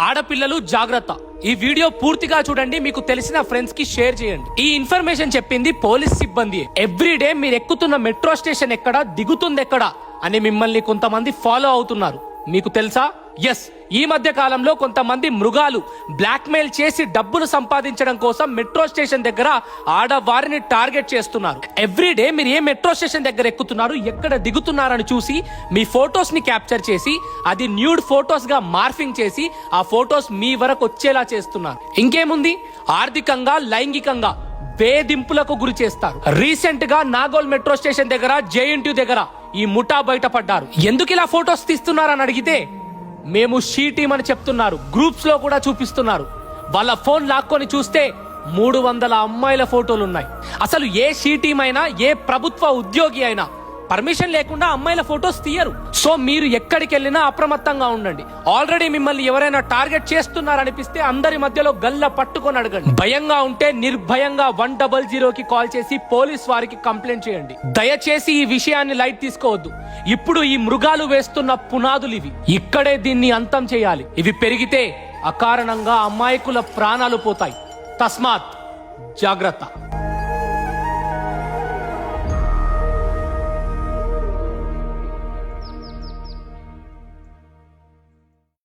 ఆడపిల్లలు జాగ్రత్త. ఈ వీడియో పూర్తిగా చూడండి, మీకు తెలిసిన ఫ్రెండ్స్ కి షేర్ చేయండి. ఈ ఇన్ఫర్మేషన్ చెప్పింది పోలీస్ సిబ్బంది. ఎవ్రీడే మీరు ఎక్కుతున్న మెట్రో స్టేషన్ ఎక్కడ, దిగుతుంది ఎక్కడ అని మిమ్మల్ని కొంతమంది ఫాలో అవుతున్నారు. మీకు తెలుసా? ఎస్, ఈ మధ్య కాలంలో కొంతమంది మృగాలు బ్లాక్ మెయిల్ చేసి డబ్బులు సంపాదించడం కోసం మెట్రో స్టేషన్ దగ్గర ఆడవారిని టార్గెట్ చేస్తున్నారు. ఎవ్రీడే మీరు ఏ మెట్రో స్టేషన్ దగ్గర ఎక్కుతున్నారు, ఎక్కడ దిగుతున్నారని చూసి మీ ఫొటోస్ ని క్యాప్చర్ చేసి అది న్యూడ్ ఫొటోస్ గా మార్ఫింగ్ చేసి ఆ ఫొటోస్ మీ వరకు వచ్చేలా చేస్తున్నారు. ఇంకేముంది, ఆర్థికంగా లైంగికంగా వేధింపులకు గురి చేస్తారు. రీసెంట్ గా నాగోల్ మెట్రో స్టేషన్ దగ్గర జేఎన్టీ దగ్గర ఈ ముఠా బయటపడ్డారు. ఎందుకు ఇలా ఫొటోస్ తీస్తున్నారని అడిగితే మేము షీ టీమ్ అని చెప్తున్నారు. గ్రూప్స్ లో కూడా చూపిస్తున్నారు. వాళ్ళ ఫోన్ లాక్కొని చూస్తే 300 అమ్మాయిల ఫోటోలు ఉన్నాయి. అసలు ఏ షీ టీమ్ అయినా, ఏ ప్రభుత్వ ఉద్యోగి అయినా పర్మిషన్ లేకుండా అమ్మాయిల ఫోటోస్ తీయరు. సో మీరు ఎక్కడికి వెళ్ళినా అప్రమత్తంగా ఉండండి. ఆల్రెడీ మిమ్మల్ని ఎవరైనా టార్గెట్ చేస్తున్నారనిపిస్తే అందరి మధ్యలో గల్ల పట్టుకొని అడగండి. భయంగా ఉంటే నిర్భయంగా 100కి కాల్ చేసి పోలీస్ వారికి కంప్లైంట్ చేయండి. దయచేసి ఈ విషయాన్ని లైట్ తీసుకోవద్దు. ఇప్పుడు ఈ మృగాలు వేస్తున్న పునాదులు ఇవి. ఇక్కడే దీన్ని అంతం చేయాలి. ఇవి పెరిగితే అకారణంగా అమాయకుల ప్రాణాలు పోతాయి. తస్మాత్ జాగ్రత్త.